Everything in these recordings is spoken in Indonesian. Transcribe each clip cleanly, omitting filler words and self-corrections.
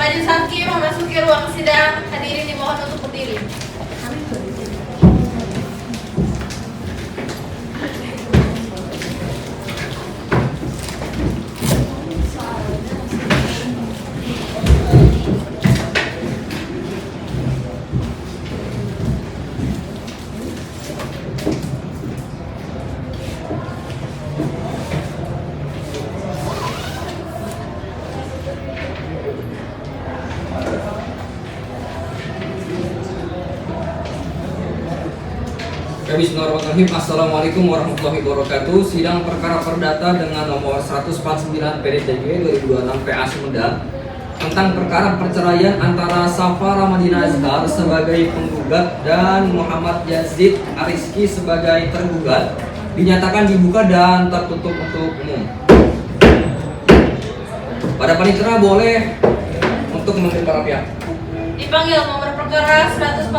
Majelis Hakim memasuki ruang sidang. Hadirin dimohon untuk berdiri. Bismillahirrahmanirrahim. Assalamualaikum warahmatullahi wabarakatuh. Sidang perkara perdata dengan nomor 149 PDTG 2026 PA Sumedang tentang perkara perceraian antara Safa Ramadina Azhar sebagai penggugat dan Muhammad Yazid Ariski sebagai tergugat dinyatakan dibuka dan tertutup untuk umum. Pada panitera boleh untuk memanggil para pihak. Dipanggil nomor perkara 149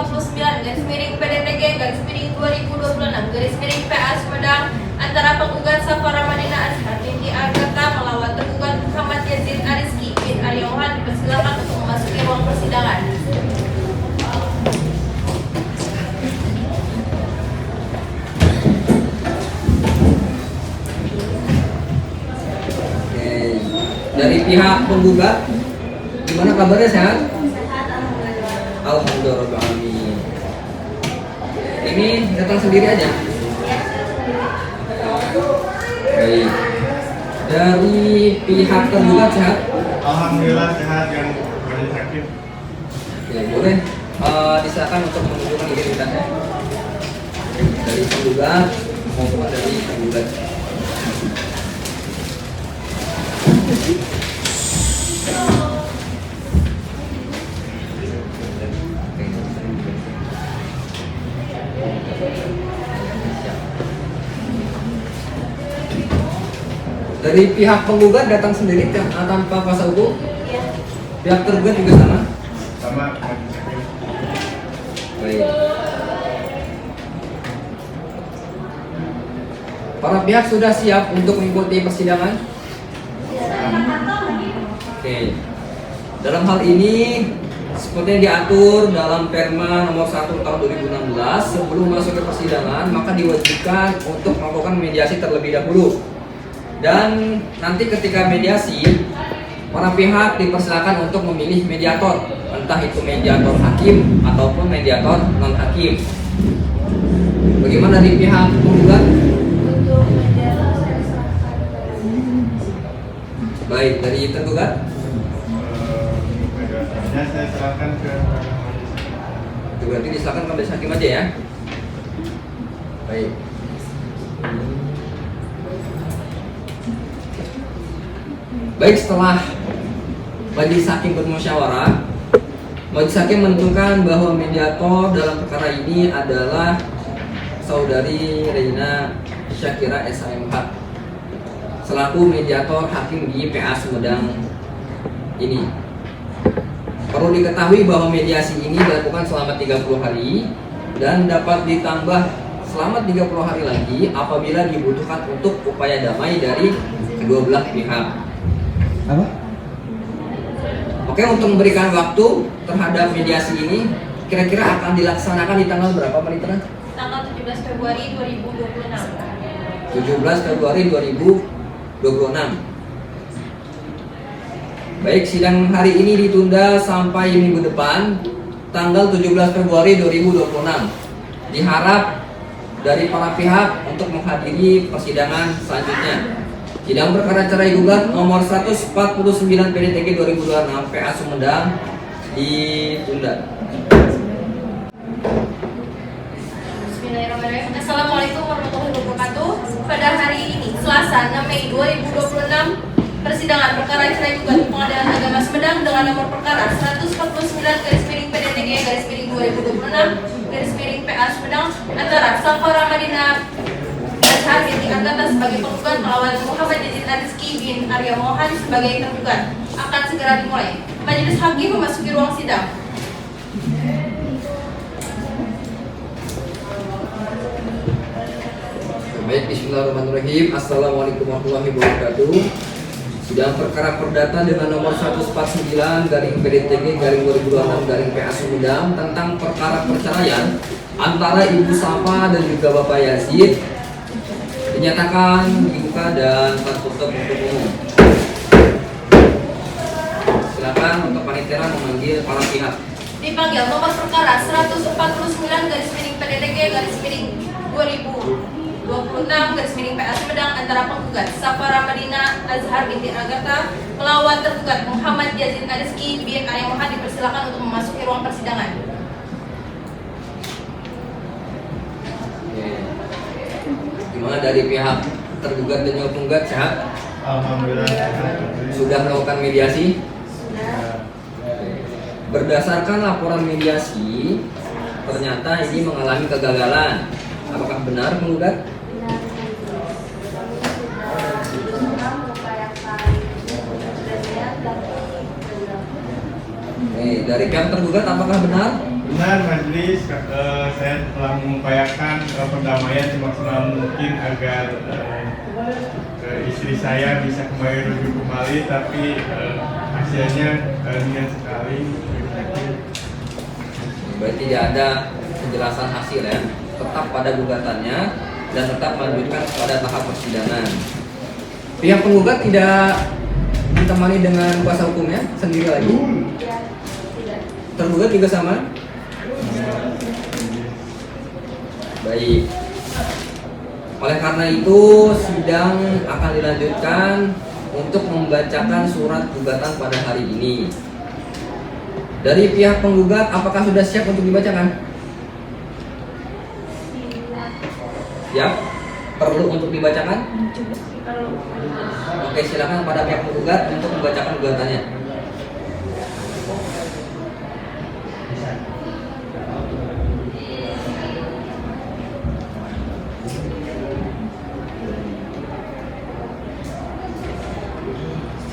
/2026 PA Sumedang antara penggugat Safa Ramadina Azhar binti Agatha melawan tergugat Muhammad Yazid Ariski bin Aryawan. Dipersilakan untuk memasuki ruang persidangan. Oke. Dari pihak penggugat, gimana kabarnya, sehat? Alhamdulillah. Ini datang sendiri aja? Baik. Dari pihak tergugat sehat? Alhamdulillah sehat yang majelis hakim. Oke, boleh disilakan untuk menunjukkan identitasnya dari penggugat maupun dari tergugat. Dari pihak penggugat datang sendiri tanpa kuasa hukum? Iya. Pihak tergugat juga sama? Sama majelis hakim. Baik. Para pihak sudah siap untuk mengikuti persidangan? Oke. Dalam hal ini seperti yang diatur dalam Perma nomor 1 tahun 2016, sebelum masuk ke persidangan maka diwajibkan untuk melakukan mediasi terlebih dahulu. Dan nanti ketika mediasi, para pihak dipersilakan untuk memilih mediator, entah itu mediator hakim ataupun mediator non hakim. Bagaimana dari pihak penggugat? Baik, dari tergugat? Saya serahkan ke majelis hakim. Itu berarti disilakan ke majelis hakim aja ya. Baik. Baik, setelah majelis hakim bermusyawarah, majelis hakim menentukan bahwa mediator dalam perkara ini adalah saudari Reina Syakira SHMH selaku mediator hakim di PA Sumedang ini. Perlu diketahui bahwa mediasi ini dilakukan selama 30 hari dan dapat ditambah selama 30 hari lagi apabila dibutuhkan untuk upaya damai dari kedua belah pihak. Apa? Oke, untuk memberikan waktu terhadap mediasi ini kira-kira akan dilaksanakan di tanggal berapa, Panitera? Tanggal 17 Februari 2026. 17 Februari 2026. Baik, sidang hari ini ditunda sampai minggu depan, tanggal 17 Februari 2026. Diharap dari para pihak untuk menghadiri persidangan selanjutnya. Sidang perkara cerai gugat nomor 149 PDTG 2026 PA Sumedang ditunda. Bismillahirrahmanirrahim. Assalamualaikum warahmatullahi wabarakatuh. Pada hari ini, Selasa 6 Mei 2026, persidangan perkara cerai gugat di Pengadilan Agama Sumedang dengan nomor perkara 149/2026 PA Sumedang antara Safa Ramadina Azhar binti Agatha sebagai penggugat melawan Muhammad Yazid Ariski bin Aryawan sebagai tergugat akan segera dimulai. Majelis hakim memasuki ruang sidang. Baik, bismillahirrahmanirrahim. Assalamualaikum warahmatullahi wabarakatuh. Sidang perkara perdata dengan nomor 149 garing PDTG garing 2026 garing PA Sumedang tentang perkara perceraian antara Ibu Safa dan juga Bapak Yazid dinyatakan dibuka dan tertutup untuk umum. Silakan untuk panitia memanggil para pihak. Dipanggil nomor perkara 149 garis miring PDTG garis miring 2026 garis miring PA Sumedang antara penggugat Safa Ramadina Azhar binti Agatha melawan tergugat Muhammad Yazid Rizky bin Arya Mohan dipersilakan untuk memasuki ruang persidangan. Gimana dari pihak tergugat dan juga penggugat sehat? Alhamdulillah sehat. Sudah melakukan mediasi? Ya. Berdasarkan laporan mediasi, ternyata ini mengalami kegagalan. Apakah benar penggugat? Dari pihak tergugat apakah benar? Benar majelis, saya telah mengupayakan perdamaian semaksimal mungkin agar istri saya bisa kembali rujuk kembali, tapi hasilnya ringan sekali. Berarti tidak ada penjelasan hasil ya, tetap pada gugatannya dan tetap melanjutkan pada tahap persidangan. Pihak penggugat tidak ditemani dengan kuasa hukumnya sendiri lagi? Tergugat juga sama? Baik. Oleh karena itu, sidang akan dilanjutkan untuk membacakan surat gugatan pada hari ini. Dari pihak penggugat, apakah sudah siap untuk dibacakan? Siap? Perlu untuk dibacakan? Oke, silakan pada pihak penggugat untuk membacakan gugatannya.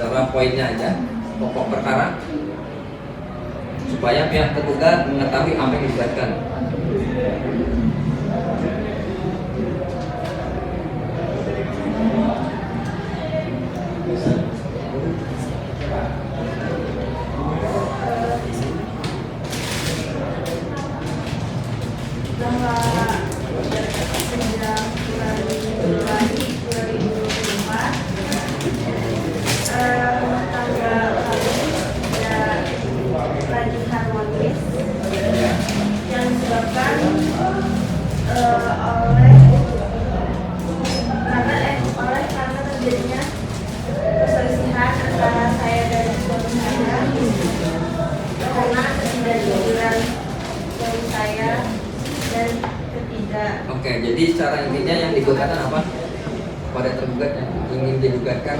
Secara poinnya aja, pokok perkara, supaya pihak tergugat mengetahui apa yang digugatkan. Yang disebabkan karena terjadinya perselisihan antara saya dan suami saya karena ketidakjujuran suami saya dan Oke, jadi secara intinya yang digugatkan apa? Pada tergugat yang ingin digugatkan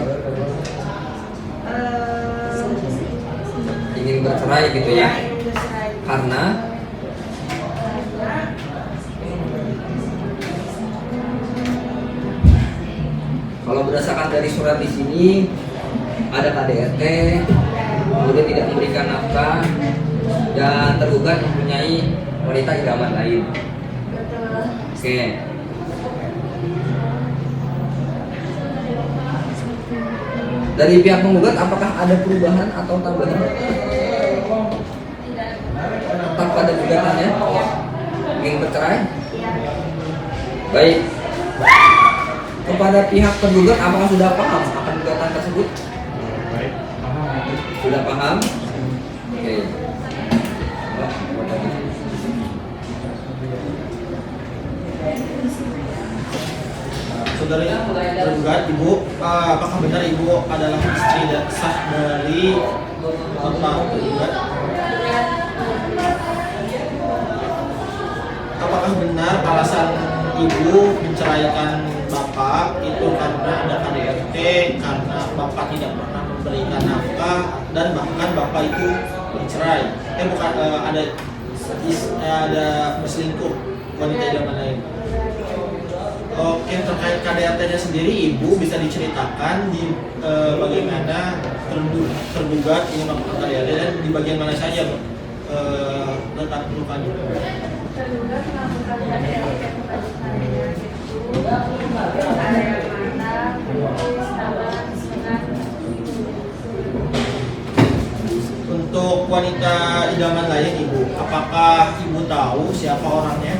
ingin bercerai gitu ya? Karena kalau berdasarkan dari surat di sini ada KDRT, kemudian tidak memberikan nafkah dan tergugat mempunyai wanita idaman lain. Oke. Dari pihak penggugat apakah ada perubahan atau tambahan? Tetap pada gugatannya? Ingin bercerai? Baik. Kepada pihak tergugat apakah sudah paham akan gugatan tersebut? Baik, paham. Sudah paham? Oke. Saudari tergugat, Ibu, apakah benar Ibu adalah istri sah dari Bapak tergugat? Apakah benar alasan Ibu menceraikan Bapak itu karena ada KDRT, karena Bapak tidak pernah memberikan nafkah dan bahkan Bapak itu bercerai? Bukan, ada berselingkuh wanita idaman lain. Oke, terkait KDRT-nya sendiri, Ibu bisa diceritakan di bagaimana tergugat ini melakukan KDRT dan di bagian mana saja letak lukanya? Tergugat melakukan KDRT kepada saya itu ada yang mana, putus, tabat, sengat, Untuk wanita idaman lain Ibu, apakah Ibu tahu siapa orangnya?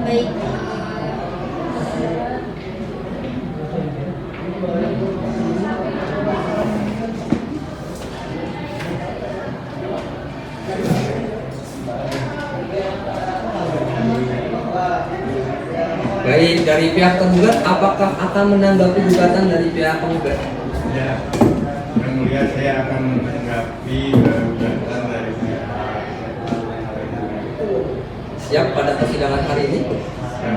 Baik. Baik, dari pihak tergugat, apakah akan menanggapi gugatan dari pihak penggugat? Ya, yang mulia saya akan menanggapi gugatan dari pihak. Siap pada persidangan hari ini? Ya.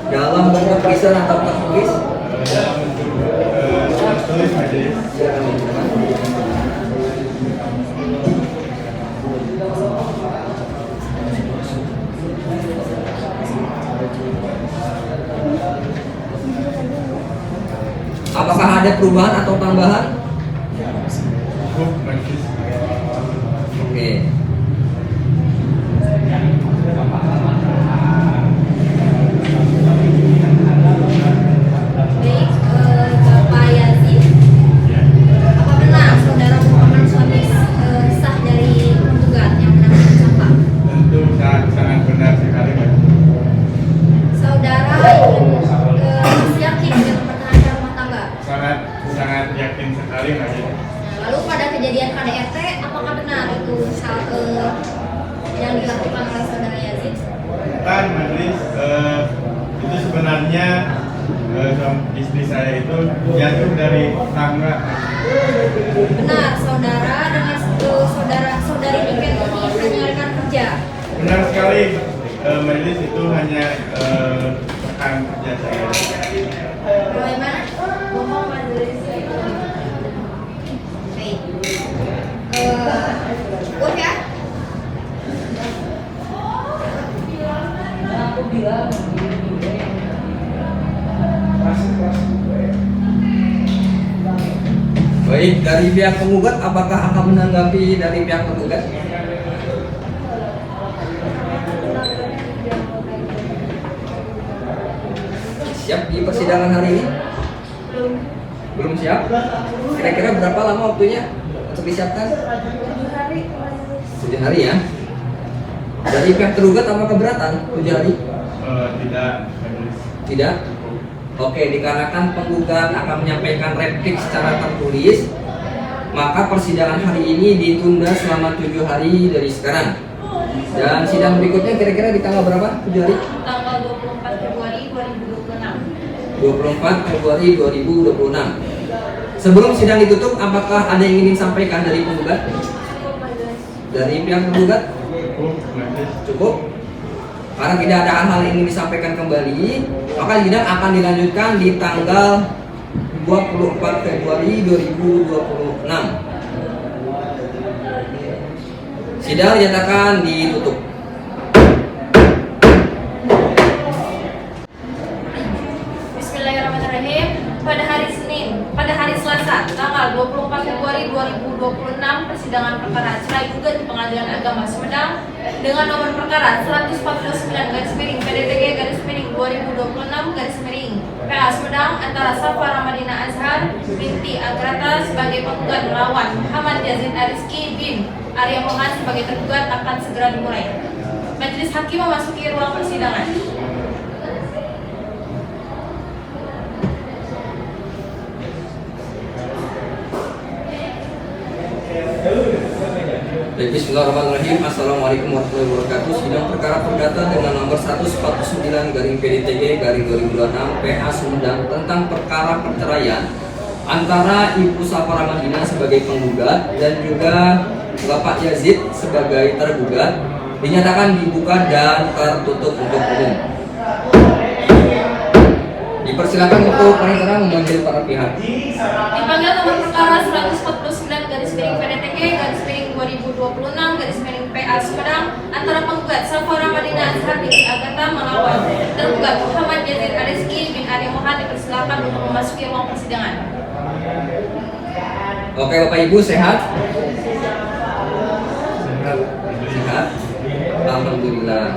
Dalam bentuk tulisan atau tertulis? Dalam bentuk tertulis majelis. Apakah ada perubahan atau tambahan? Cukup majelis. Oke. Baik, Bapak Yazid, Ya. apa benar saudara merupakan suami sah dari penggugat yang menanggung sampah? Tentu sangat benar sekali, Pak. Saudara masih yakin dengan mempertahankan rumah tangga? Sangat yakin sekali, majelis. Lalu pada kejadian KDRT, apakah benar itu yang dilakukan oleh saudara Yazid? Bukan, majelis. Itu sebenarnya istri saya itu jatuh dari tangga. Benar, saudara dengan saudari Niken ini hanya rekan kerja. Benar sekali, majelis itu hanya rekan kerja saya. Bagaimana? Bohong majelis. Baik. Cukup ya? Baik, dari pihak penggugat, apakah akan menanggapi dari pihak penggugat? Siap di persidangan hari ini? Belum siap? Kira-kira berapa lama waktunya untuk disiapkan? 7 hari majelis. 7 hari ya. Dari pihak tergugat apa keberatan? 7 hari? Tidak, majelis. Tidak? Oke, dikarenakan penggugat akan menyampaikan replik secara tertulis, maka persidangan hari ini ditunda selama 7 hari dari sekarang. Dan sidang berikutnya kira-kira di tanggal berapa? 7 hari? Tanggal 24 Februari 2026. 24 Februari 2026. Sebelum sidang ditutup, apakah ada yang ingin disampaikan dari penggugat? Cukup majelis. Dari pihak penggugat? Cukup, majelis. Cukup? Karena tidak ada hal-hal yang ingin disampaikan kembali, maka sidang akan dilanjutkan di tanggal 24 Februari 2026. Sidang dinyatakan ditutup. Bismillahirrahmanirrahim. Pada hari Selasa, tanggal 24 Februari 2026, persidangan perkara cerai gugat di Pengadilan Agama Sumedang dengan nomor perkara 149/PDTG/2026/PA Sumedang antara Safa Ramadina Azhar binti Agrata sebagai penggugat melawan Muhammad Yazid Ariski bin Arya Mohan sebagai tergugat akan segera dimulai. Majelis Hakim memasuki ruang persidangan. Bismillahirrahmanirrahim. Assalamualaikum warahmatullahi wabarakatuh. Sidang perkara perdata dengan nomor 149/PDTG/2026 PA Sumedang tentang perkara perceraian antara Ibu Safa Ramadina sebagai penggugat dan juga Bapak Yazid sebagai tergugat dinyatakan dibuka dan tertutup untuk umum. Dipersilakan untuk paling terang memanggil para pihak. Dipanggil nomor perkara 149/PDTG/2026/PA PA Sumedang antara penggugat Safara Madinah Azhar binti Agatha melawan tergugat Muhammad Yazid Ariski bin Arya Mohan dipersilakan untuk memasuki ruang persidangan. Oke Bapak Ibu sehat? Sehat. Sehat? Alhamdulillah.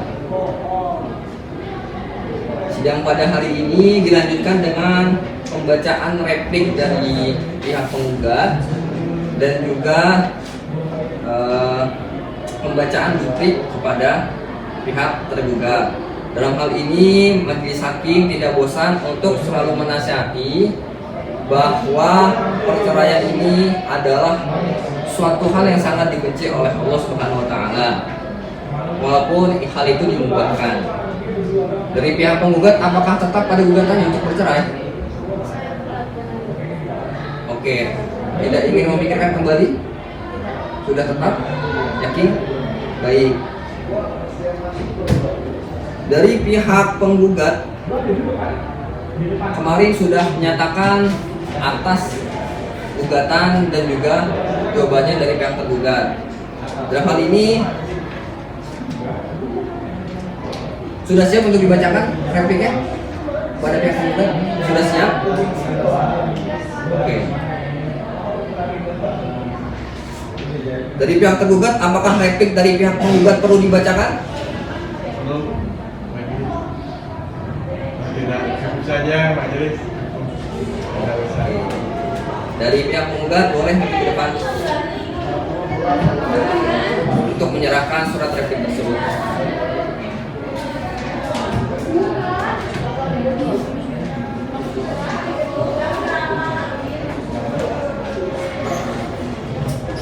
Sidang pada hari ini dilanjutkan dengan pembacaan replik dari pihak penggugat dan juga pembacaan duplik kepada pihak tergugat. Dalam hal ini majelis hakim tidak bosan untuk selalu menasihati bahwa perceraian ini adalah suatu hal yang sangat dibenci oleh Allah Subhanahu wa taala. Walaupun hal itu dimubahkan. Dari pihak penggugat apakah tetap pada gugatannya untuk bercerai? Oke, tidak ingin memikirkan kembali? Sudah tetap? Yakin? Baik. Dari pihak penggugat kemarin sudah menyatakan atas gugatan dan juga jawabannya dari pihak tergugat. Dalam hal ini sudah siap untuk dibacakan repliknya pada pihak penggugat? Sudah siap? Oke. Dari pihak tergugat, apakah replik dari pihak penggugat perlu dibacakan? Belum. Tidak, cukup saja majelis. Tidak usah. Dari pihak penggugat boleh maju ke depan untuk menyerahkan surat replik tersebut.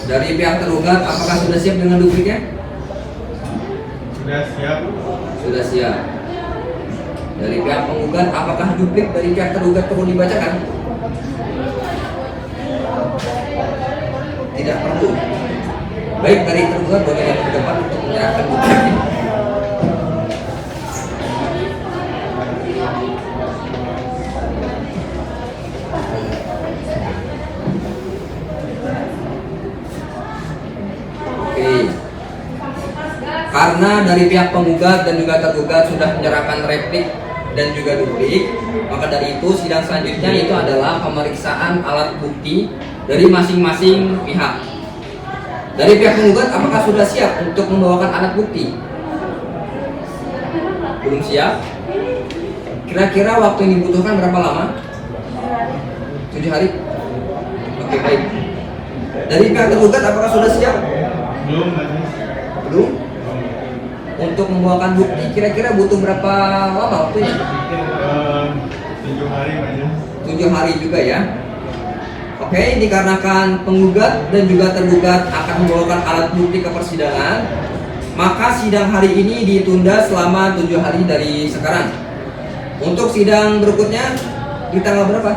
Dari pihak tergugat, apakah sudah siap dengan dupliknya? Sudah siap. Sudah siap. Dari pihak penggugat, apakah duplik dari pihak tergugat perlu dibacakan? Tidak perlu. Baik, dari tergugat boleh yang ke depan untuk menyerahkan dupliknya. Oke. Karena dari pihak penggugat dan juga tergugat sudah menyerahkan replik dan juga duplik, maka dari itu sidang selanjutnya itu adalah pemeriksaan alat bukti dari masing-masing pihak. Dari pihak penggugat, apakah sudah siap untuk membawakan alat bukti? Belum siap? Kira-kira waktu yang dibutuhkan berapa lama? 7 hari? Oke, baik. Dari pihak tergugat, apakah sudah siap? Belum majelis. Belum? Untuk membawakan bukti kira-kira butuh berapa lama waktunya? Mungkin 7 hari majelis. 7 hari juga ya. Oke, dikarenakan penggugat dan juga tergugat akan membawakan alat bukti ke persidangan, maka sidang hari ini ditunda selama 7 hari dari sekarang. Untuk sidang berikutnya di tanggal berapa?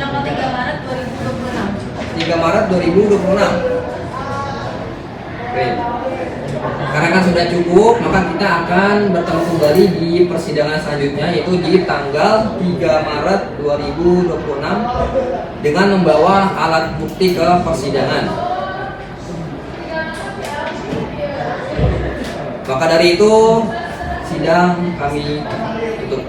Tanggal 3 Maret 2026. 3 Maret 2026. Oke. Karena kan sudah cukup, maka kita akan bertemu kembali di persidangan selanjutnya, yaitu di tanggal 3 Maret 2026 dengan membawa alat bukti ke persidangan. Maka dari itu sidang kami tutup.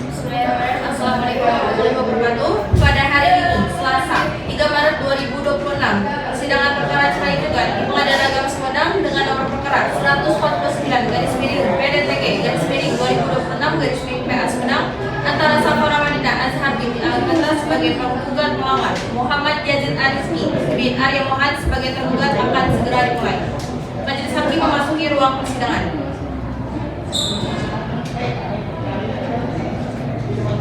Bismillahirrahmanirrahim. Assalamualaikum warahmatullahi wabarakatuh. Pada hari ini, Selasa, 3 Maret 2026, persidangan perkara cerai gugat di Pengadilan Agama Sumedang dengan nomor perkara 149/PA Sumedang antara Safara Madinah Azhar binti Agatha sebagai penggugat melawan Muhammad Yazid Ariski bin Arya Mohan sebagai tergugat akan segera dimulai. Majelis hakim memasuki ruang persidangan.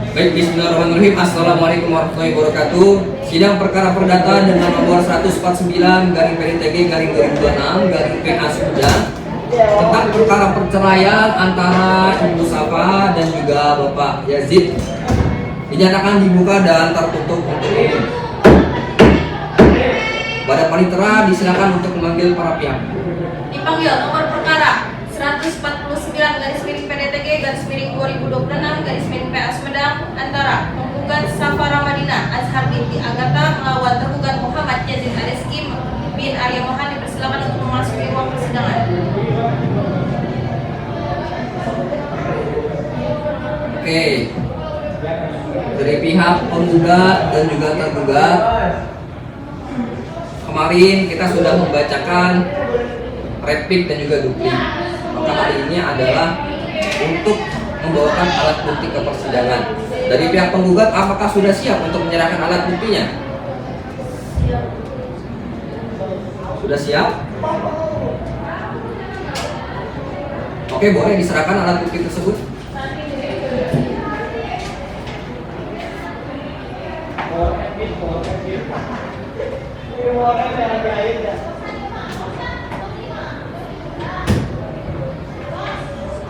Baik, bismillahirrahmanirrahim. Assalamualaikum warahmatullahi wabarakatuh. Sidang perkara perdata dengan nomor 149/PDTG/2026/PA Sumedang tentang perkara perceraian antara Ibu Safa dan juga Bapak Yazid dinyatakan dibuka dan tertutup untuk umum. Pada panitera disilakan untuk memanggil para pihak. Dipanggil nomor perkara 149/PDTG/2026/PA Sumedang antara penggugat tergugat Safara Madinah Azhar binti Agatha melawan tergugat Muhammad Yazid Rizky bin Arya Mohan dipersilakan untuk memasuki ruang persidangan. Oke. Dari pihak penggugat dan juga tergugat, kemarin kita sudah membacakan replik dan juga duplik. Maka hari ini adalah untuk membawakan alat bukti ke persidangan. Dari pihak penggugat, apakah sudah siap untuk menyerahkan alat buktinya? Sudah siap? Oke, boleh diserahkan alat bukti tersebut.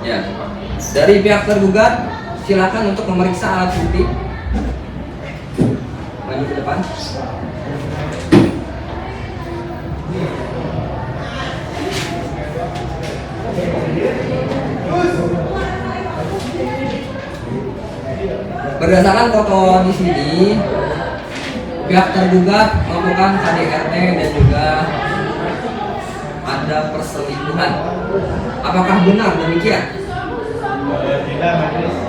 Ya, dari pihak tergugat silakan untuk memeriksa alat bukti. Maju ke depan. Berdasarkan foto di sini, pihak tergugat melakukan KDRT dan juga ada perselingkuhan. Apakah benar demikian? Tidak, majelis.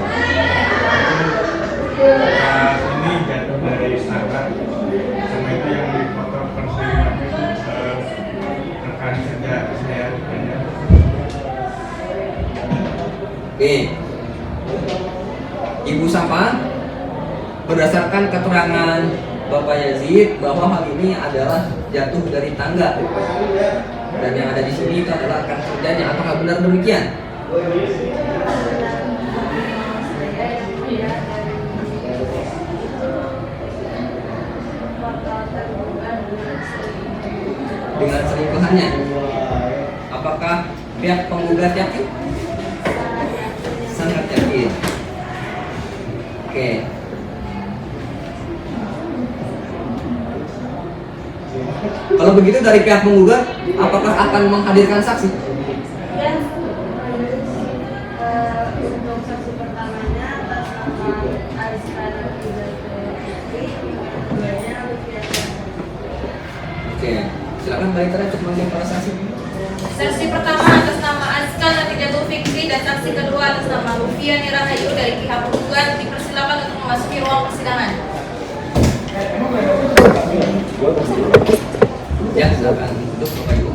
Saat ini jatuh dari tangga, sama itu yang di foto perselingkuhan itu rekan kerja saya. Oke. Ibu Safa, berdasarkan keterangan Bapak Yazid bahwa hal ini adalah jatuh dari tangga dan yang ada di sini itu adalah rekan kerjanya. Apakah benar demikian? Dengan selingkuhannya, apakah pihak penggugat yakin? Sangat yakin. Oke. Kalau begitu dari pihak penggugat, apakah akan menghadirkan saksi? Dan untuk saksi pertamanya atas nama Aisyah keduanya Oke, silakan Mbak Itra untuk memanggil para saksi. Saksi pertama atas nama Azkal Natijatul Fikri dan saksi kedua atas nama Rufiani Rahayu dari pihak penggugat dipersilakan untuk memasuki ruang persidangan. Ya, silakan duduk Bapak Ibu.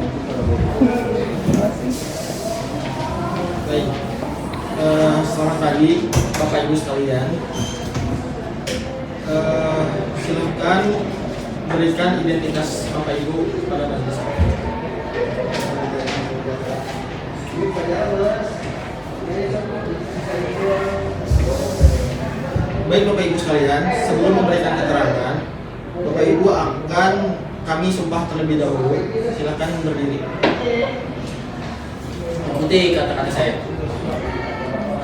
Baik, selamat pagi Bapak Ibu sekalian. Silakan berikan identitas Bapak Ibu pada majelis. Baik Bapak Ibu sekalian, sebelum memberikan keterangan, Bapak Ibu akan kami sumpah terlebih dahulu. Silakan berdiri. Ikuti kata-kata saya.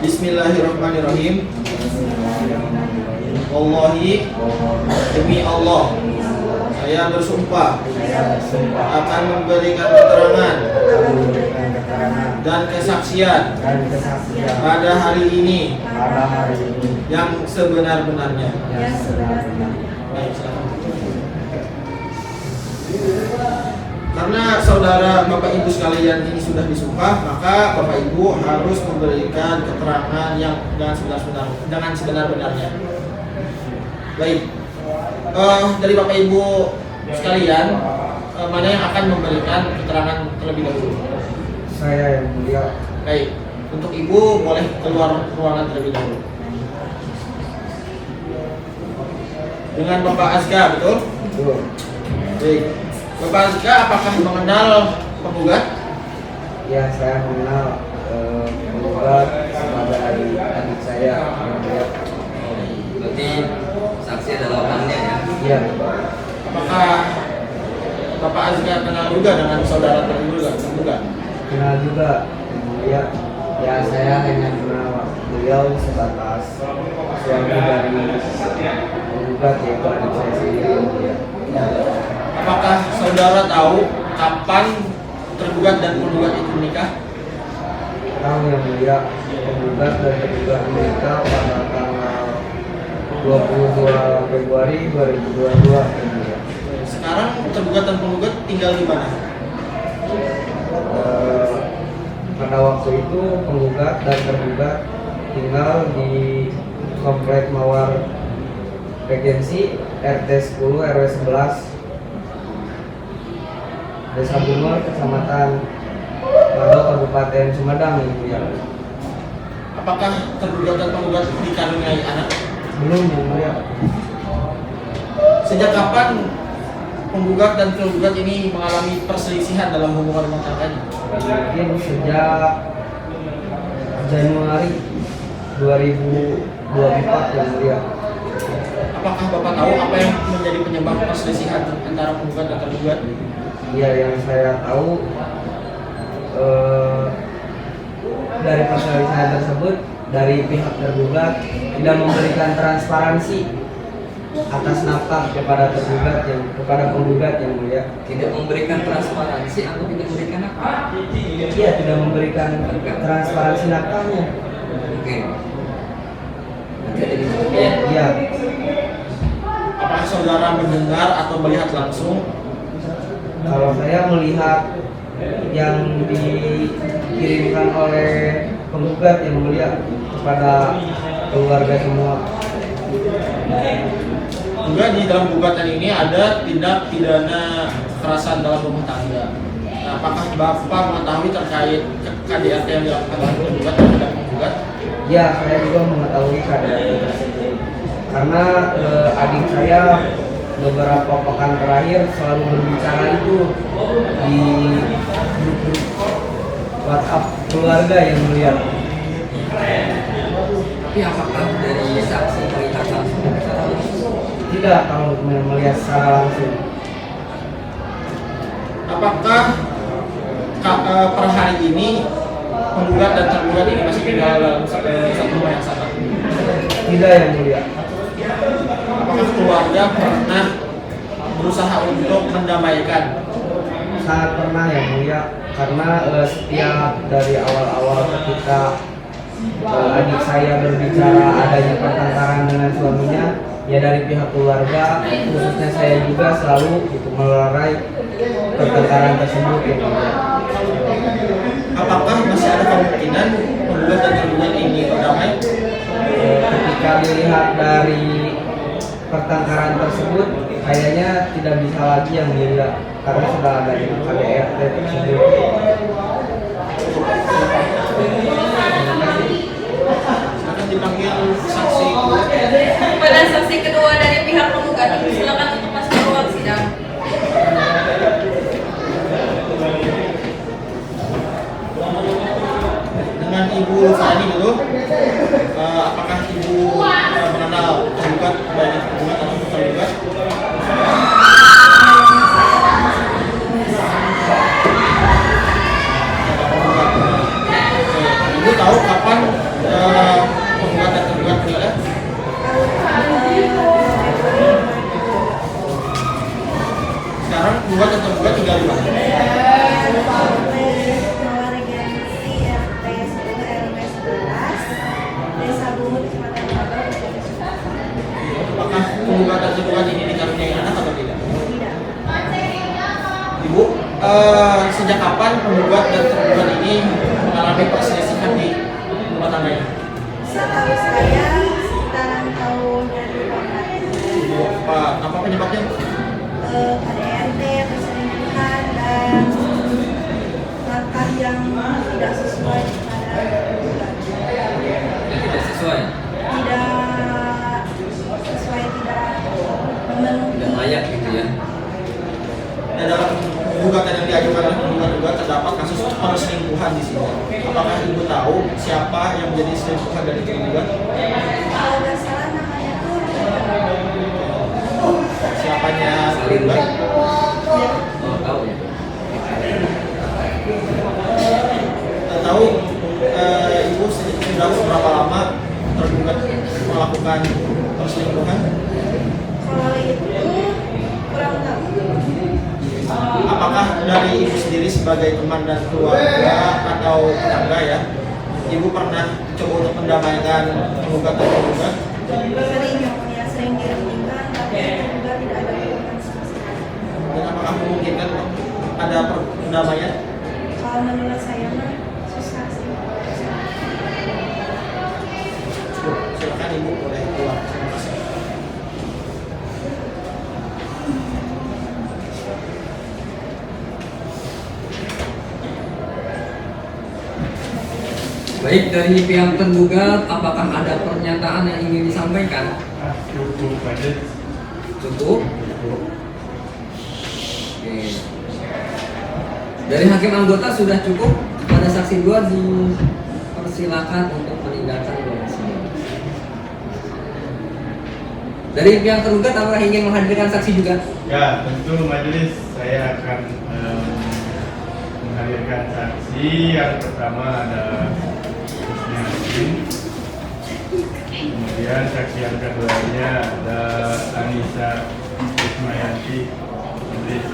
Bismillahirrahmanirrahim. Wallahi, demi Allah, saya bersumpah akan memberikan keterangan dan kesaksian pada hari ini yang sebenar-benarnya. Baik, silakan. Karena saudara Bapak Ibu sekalian ini sudah disumpah, maka Bapak Ibu harus memberikan keterangan yang dengan sebenar-benarnya. Baik, dari Bapak Ibu sekalian, mana yang akan memberikan keterangan terlebih dahulu? Saya yang mulia. Baik, untuk Ibu boleh keluar ruangan terlebih dahulu. Dengan Bapak Azka, betul? Betul. Baik, Bapak Azka apakah mengenal penggugat? Ya, saya mengenal penggugat sebagai adik saya. Berarti saksi adalah orangnya ya? Iya. Apakah Bapak Azka kenal juga dengan saudara terduga penggugat? Kenal juga. Ya, ya saya hanya kenal beliau sebatas suami dari penggugat yaitu adik saya sendiri. Ya. Apakah saudara tahu kapan tergugat dan penggugat itu menikah? Tahu yang mulia, penggugat dan tergugat menikah pada tanggal 22 Februari 2022 yang mulia. Sekarang tergugat dan penggugat tinggal di mana? Pada waktu itu penggugat dan tergugat tinggal di Komplek Mawar Regensi RT 10 RW 11 Desa Bungur, Kecamatan Mado, Kabupaten Sumedang yang mulia. Apakah tergugat dan penggugat dikaruniai anak? Belum yang mulia. Sejak kapan penggugat dan tergugat ini mengalami perselisihan dalam hubungan rumah tangganya? Mungkin sejak Januari 2024 yang mulia. Apakah Bapak tahu apa yang menjadi penyebab perselisihan antara penggugat dan tergugat? Ya, yang saya tahu dari perselisihan tersebut, dari pihak tergugat tidak memberikan transparansi atas nafkah kepada tergugat kepada penggugat yang mulia. Tidak memberikan transparansi atau tidak memberikan apa? Iya, tidak memberikan transparansi nafkahnya. Oke. Nanti ada di situ ya. Iya, Apakah saudara mendengar atau melihat langsung? kalau saya melihat yang dikirimkan oleh penggugat yang mulia kepada keluarga semua. Juga di dalam gugatan ini ada tindak pidana kekerasan dalam rumah tangga. Nah, apakah Bapak mengetahui terkait KDRT yang dilakukan oleh penggugat terhadap penggugat? Ya, saya juga mengetahui keadaan tersebut. Karena adik saya beberapa pekan terakhir selalu berbicara itu di grup WhatsApp keluarga yang mulia. Tapi apakah dari saksi melihat langsung secara langsung? Tidak kalau melihat secara langsung. Apakah per hari ini penggugat dan tergugat ini masih tinggal dalam satu rumah yang sama? Tidak yang mulia. Apakah keluarga pernah berusaha untuk mendamaikan? Sangat pernah yang mulia, karena setiap dari awal-awal ketika adik saya berbicara adanya pertengkaran dengan suaminya, ya dari pihak keluarga, khususnya saya juga selalu melerai pertengkaran tersebut yang mulia. Apakah masih ada kemungkinan penggugat dan tergugat ini berdamai? Ketika dilihat dari pertengkaran tersebut, kayaknya tidak bisa lagi yang mulia, karena sudah ada yang KDRT tersebut. Akan dipanggil saksi. Pada saksi kedua dari pihak penggugat, silakan untuk masuk ke ruang sidang. Dengan Ibu Fani dulu, apakah Ibu mengenal penggugat baik penggugat atau tergugat? Ibu tahu kapan penggugat dan tergugat menikah? Sekarang penggugat dan tergugat tinggal di mana? Apakah penggugat dan tergugat ini dikaruniai anak atau tidak? Ibu, sejak kapan penggugat dan tergugat ini mengalami perselisihan di rumah tangganya? Setahu saya sekitaran tahun 2014. Apa penyebabnya? KDRT, perselingkuhan dan langkah yang tidak sesuai pada penggugat. Yang tidak sesuai, Tidak sesuai, tidak memenuhi. tidak layak gitu ya. Dan dalam gugatan yang diajukan oleh penggugat juga terdapat kasus perselingkuhan di sini. Apakah Ibu tahu siapa yang menjadi selingkuhan dari penggugat? Kalau nggak salah namanya tuh Siapanya Saling penggugat? oh tahu ya. Tahu Ibu sudah berapa lama tergugat melakukan perselingkuhan? kalau itu kurang tahu. Apakah dari Ibu sendiri sebagai teman dan keluarga atau tetangga ya, Ibu pernah coba untuk mendamaikan penggugat dan penggugat? Sering yang mulia. yang dirundingkan, tapi terduga tidak ada perbuatan saksi. Dan apakah memungkinkan ada pendamaian? Kalau menurut saya mah susah sih. Cukup, silakan ibu boleh keluar. Terima kasih. Baik, dari pihak tergugat, apakah ada pernyataan yang ingin disampaikan? Cukup aja. Cukup? Cukup. Oke. Dari hakim anggota sudah cukup. Pada saksi 2 dipersilakan untuk meninggalkan ruang sidang. Dari pihak tergugat, apakah ingin menghadirkan saksi juga? Ya, tentu majelis saya akan menghadirkan saksi. Yang pertama ada Husni Hasim. Kemudian saksi yang keduanya ada Anissa Ismayanti. Majelis.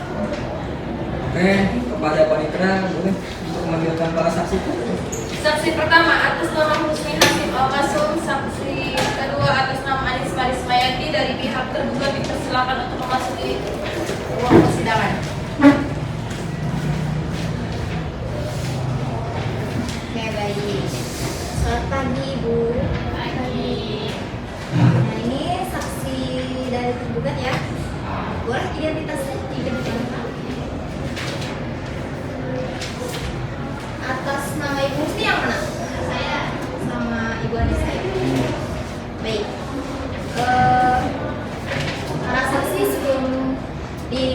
Oke, kepada Panitra boleh untuk memanggilkan para saksi. Saksi pertama atas nama Husni Hasim Al-Masum, saksi kedua atas nama Anis Marismayati. Dari pihak tergugat dipersilakan untuk memasuki ruang persidangan. Oke, baik. Selamat pagi, Ibu. Pagi. Nah, ini saksi dari tergugat ya. Boleh identitasnya dikenalkan? Atas nama Ibu Husni yang mana? Saya sama Ibu Anissa. Baik. Para saksi sebelum di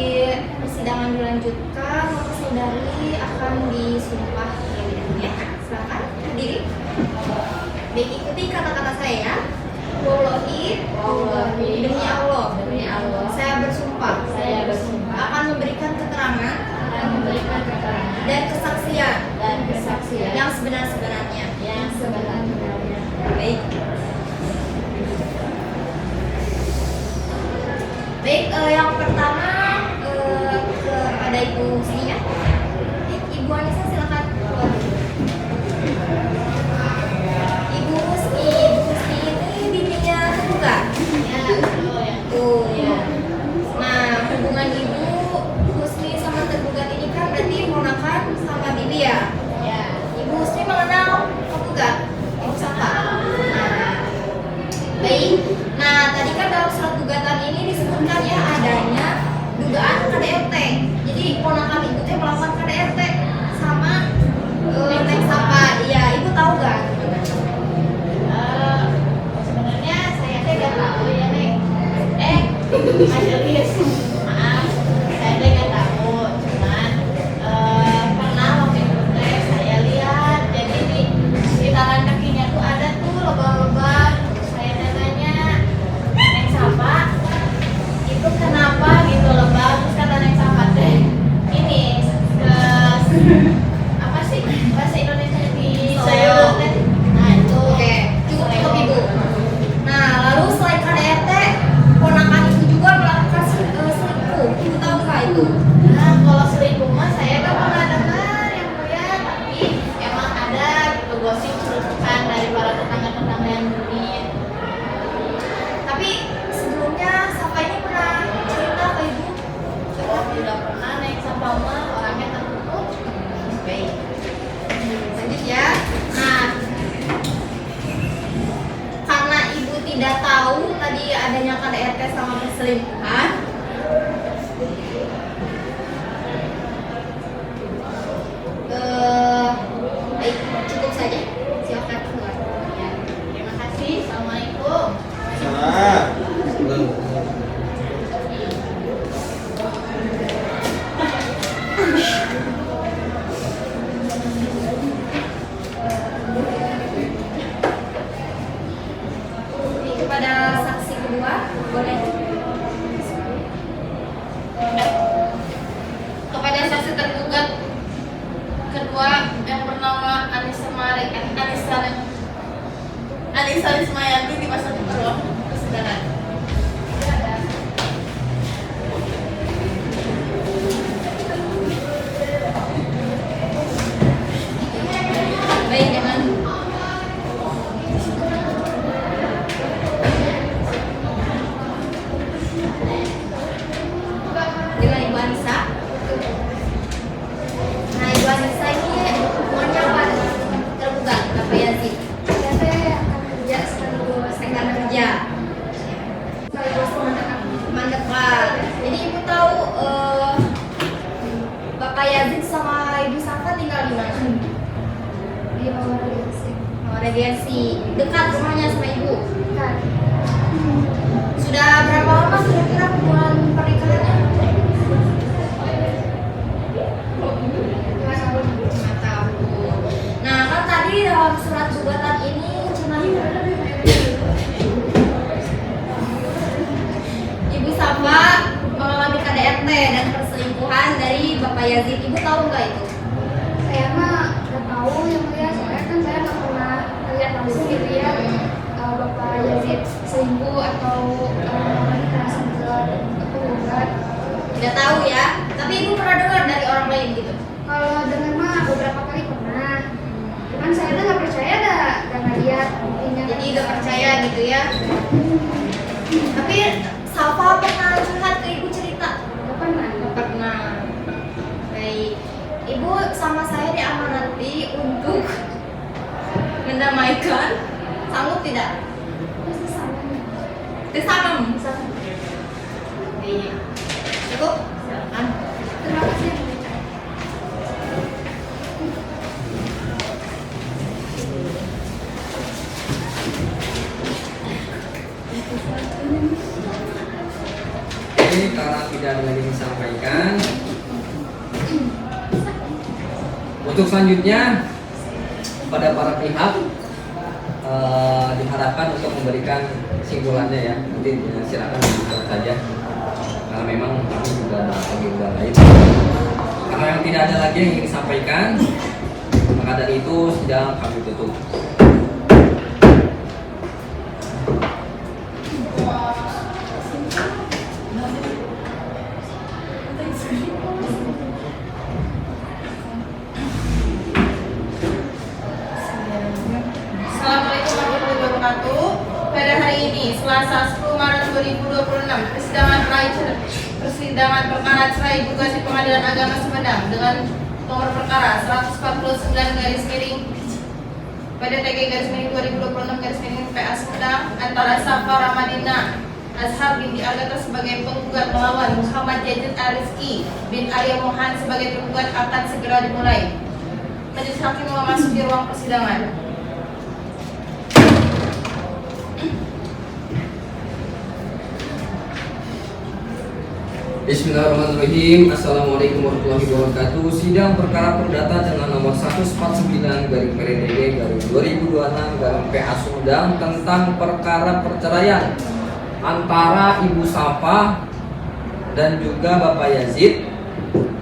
persidangan dilanjutkan, maka saudari akan disumpah terlebih dahulu ya. Silakan berdiri. Baik, ikuti kata-kata saya. Wallahi, demi Allah, saya bersumpah, akan memberikan keterangan, dan kesaksian, yang sebenar-benarnya. Baik. Baik, yang pertama kepada Ibu Husni ya. Ibu Anissa silakan keluar. Ibu Husni ini bibinya terbuka. Ya, tuh ya. Nah, hubungan Ibu Husni sama tergugat ini kan berarti ponakan sama bibi ya. Ya. Ibu Husni mengenal tergugat. Ibu siapa? Nah, baik. Nah, tadi kan dalam surat gugatan ini disebutkan ya adanya dugaan KDRT. Jadi ponakan ibu teh melakukan KDRT sama Neng Sapa. Iya, ibu tahu gak? Sebenarnya saya teh gak tahu ya Neng. Majelis, maaf, saya teh gak tahu. Cuman pernah waktu itu teh saya lihat, jadi di tangan kakinya tuh ada tuh lubang-lubang. Saya tanya, Neng Sapa, itu kenapa gitu lebam? Terus kata Neng Sapa teh, ini apa sih bahasa Indonesia di saya teh? Nah itu, oke, cukup ibu. Nah lalu selain KDRT, ponakan ibu juga melakukan selingkuh. Ibu tahu nggak itu? Nah kalau selingkuh mah saya gak pernah dengar yang mulia, tapi emang ada gitu gosip selingkuhan dari para tetangga-tetangga yang dunia. Tapi sebelumnya Sapa ini pernah cerita ke ibu? Tidak pernah. Neng Sapa mah orangnya tertutup. Baik. Lanjut ya. Nah, karena ibu tidak tahu tadi adanya KDRT sama perselingkuhan, baik, cukup saja. Silakan keluar. Ya. Terima kasih. Assalamualaikum. Salah. Kepada saksi kedua, boleh. Kepada saksi tergugat kedua yang bernama Anissa Ismayanti dimasuki ke ruang persidangan. Baik, jangan. profesi. Dekat rumahnya sama ibu. Dekat. Sudah berapa lama kira-kira hubungan pernikahannya? 5 tahun. Nah, kan tadi dalam surat gugatan ini Ibu Safa mengalami KDRT dan perselingkuhan dari Bapak Yazid. Ibu tahu nggak itu? Saya mah nggak tahu yang mulia, soalnya kan saya nggak pernah lihat langsung gitu ya Bapak Yazid selingkuh atau kekerasan ke penggugat. Tidak tahu ya, tapi ibu pernah dengar dari orang lain gitu. Kalau dengar mah beberapa kali pernah, cuman saya udah nggak percaya nggak lihat buktinya. Jadi udah percaya gitu ya. Tapi Safa pernah curhat ke ibu cerita? Nggak pernah. Nggak pernah. Baik, ibu sama saya diamanati untuk mendamaikan. Sanggup tidak? Pasti sama. Disanam. Sama. Baik. Cukup? Silakan. Terima kasih. Oke, karena tidak ada lagi disampaikan, untuk selanjutnya pada para pihak diharapkan untuk memberikan kesimpulannya ya. Nanti silakan dijawab saja, karena memang kami juga ada agenda lain. Karena yang tidak ada lagi yang ingin disampaikan, maka dari itu sidang kami tutup. Assalamualaikum warahmatullahi wabarakatuh. Pada hari ini, Selasa 10 Maret 2026, persidangan perkara cerai gugat di Pengadilan Agama Sumedang dengan nomor perkara 149 garis miring PDTG garis miring 2026 garis miring PA Sumedang antara Safa Ramadina Azhar binti Agatha sebagai penggugat melawan Muhammad Yazid Rizki bin Arya Mohan sebagai tergugat akan segera dimulai. Majelis hakim memasuki ruang persidangan. Bismillahirrahmanirrahim. Assalamualaikum warahmatullahi wabarakatuh. Sidang perkara perdata dengan nomor 149 garing PDTG garing 2026 garing PA Sumedang tentang perkara perceraian antara Ibu Safa dan juga Bapak Yazid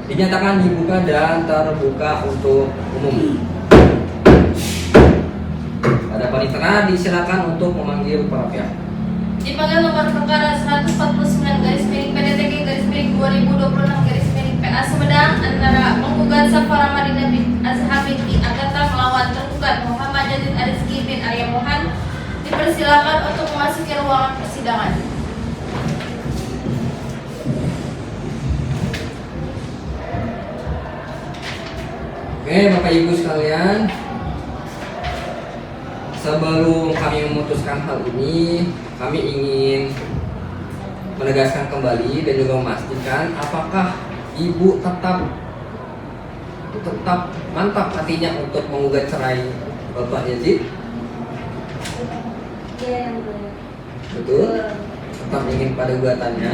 dinyatakan dibuka dan terbuka untuk umum. Pada panitera disilakan untuk memanggil para pihak. Dipanggil nomor perkara 149 garis miring PDTG garis miring 2026 garis miring PA Sumedang antara penggugat Safa Ramadina bin Azhar binti Agatha melawan tergugat Muhammad Yazid Rizki bin Arya Mohan dipersilakan untuk memasuki ruangan persidangan. Oke, Bapak Ibu sekalian, sebelum kami memutuskan hal ini, kami ingin menegaskan kembali dan juga memastikan apakah Ibu tetap mantap hatinya untuk menggugat cerai Bapak Yazid? Iya, yang mulia. Betul? Tetap ingin pada gugatannya.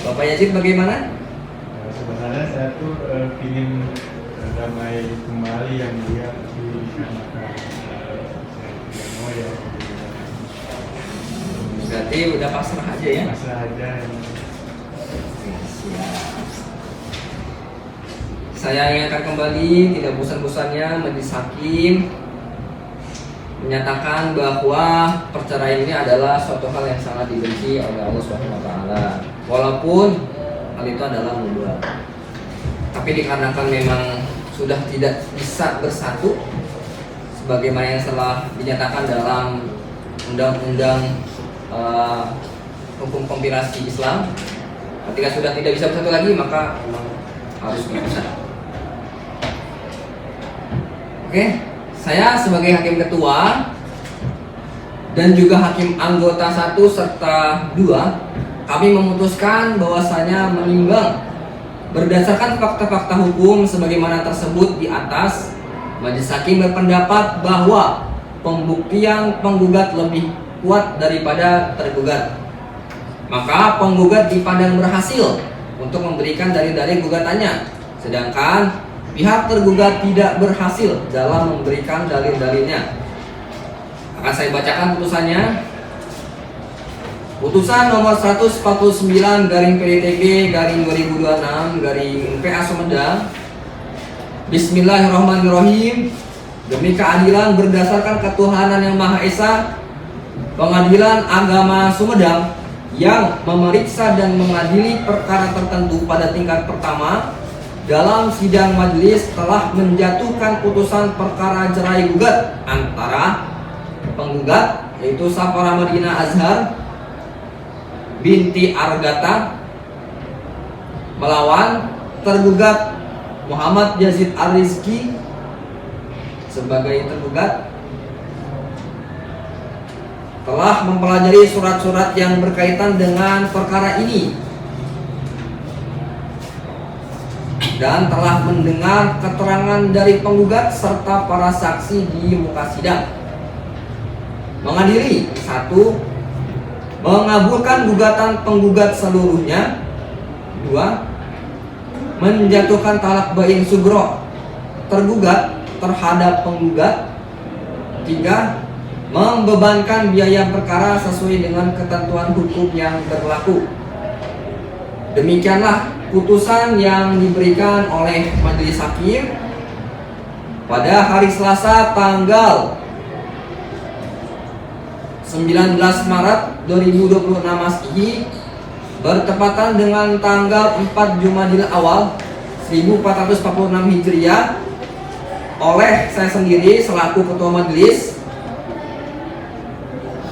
Bapak Yazid bagaimana? Sebenarnya saya tuh ingin damai kembali yang dia dikarenakan saya tidak mau ya. Berarti udah pasrah aja ya? Pasrah aja. Saya ingatkan kembali, tidak bosan-bosannya majelis hakim menyatakan bahwa perceraian ini adalah suatu hal yang sangat dibenci oleh Allah SWT. Walaupun hal itu adalah mubah, tapi dikarenakan memang sudah tidak bisa bersatu, sebagaimana yang telah dinyatakan dalam undang-undang hukum kompilasi Islam, ketika sudah tidak bisa bersatu lagi maka memang harus berpisah. Oke, saya sebagai hakim ketua dan juga hakim anggota 1 serta 2, kami memutuskan bahwasanya menimbang berdasarkan fakta-fakta hukum sebagaimana tersebut di atas, Majelis hakim berpendapat bahwa pembuktian penggugat lebih kuat daripada tergugat. Maka penggugat dipandang berhasil untuk memberikan dalil-dalil gugatannya, sedangkan pihak tergugat tidak berhasil dalam memberikan dalil-dalilnya. Akan saya bacakan putusannya. Putusan nomor 149/PDTB/2026/PA Sumedang. Bismillahirrahmanirrahim. Demi keadilan berdasarkan ketuhanan yang Maha Esa, Pengadilan Agama Sumedang yang memeriksa dan mengadili perkara tertentu pada tingkat pertama dalam sidang majelis telah menjatuhkan putusan perkara cerai gugat antara penggugat yaitu Safara Madinah Azhar binti Argata melawan tergugat Muhammad Yazid Ar-Rizki sebagai tergugat telah mempelajari surat-surat yang berkaitan dengan perkara ini dan telah mendengar keterangan dari penggugat serta para saksi di muka sidang. Mengadili 1. Mengabulkan gugatan penggugat seluruhnya. 2. Menjatuhkan talak bain sugro tergugat terhadap penggugat. 3. Membebankan biaya perkara sesuai dengan ketentuan hukum yang berlaku. Demikianlah putusan yang diberikan oleh majelis hakim pada hari Selasa tanggal 19 Maret 2026 Masehi bertepatan dengan tanggal 4 Jumadil Awal 1446 Hijriah oleh saya sendiri selaku ketua majelis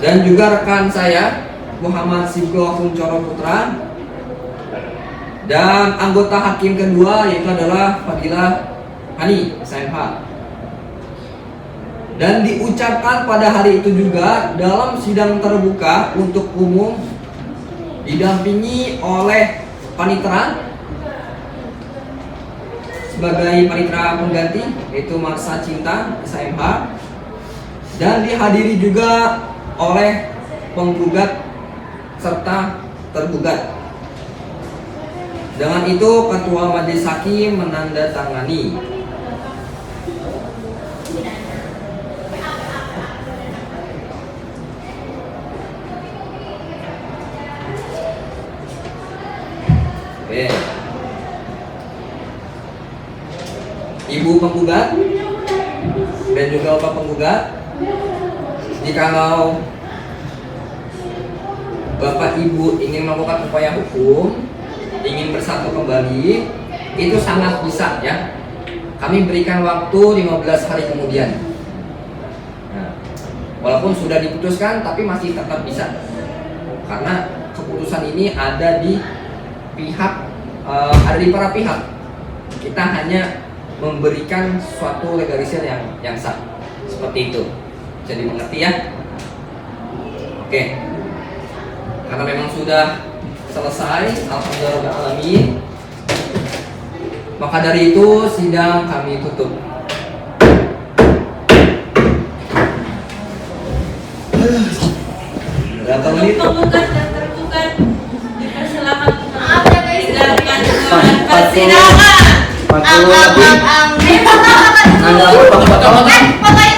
dan juga rekan saya Muhammad Sibgo Kuncoro Putra dan anggota hakim kedua yaitu adalah Fadilah Hani SMH. Dan diucapkan pada hari itu juga dalam sidang terbuka untuk umum didampingi oleh panitera sebagai panitera pengganti yaitu Marsa Cinta SMH dan dihadiri juga oleh penggugat serta tergugat. Dengan itu ketua majelis hakim menandatangani. Oke. Ibu penggugat dan juga bapak penggugat, jikalau bapak ibu ingin melakukan upaya hukum, ingin bersatu kembali, itu sangat bisa ya. Kami berikan waktu 15 hari kemudian. Nah, walaupun sudah diputuskan tapi masih tetap bisa. Karena keputusan ini ada di para pihak. Kita hanya memberikan suatu legalisir yang sah. Seperti itu. Jadi mengerti ya? Oke. Karena memang sudah selesai, alhamdulillah, maka dari itu sidang kami tutup. Berapa menit? Penggugat dan tergugat dipersilakan Maaf ya guys. meninggalkan Empat- persidangan. 40 lebih. Fotoin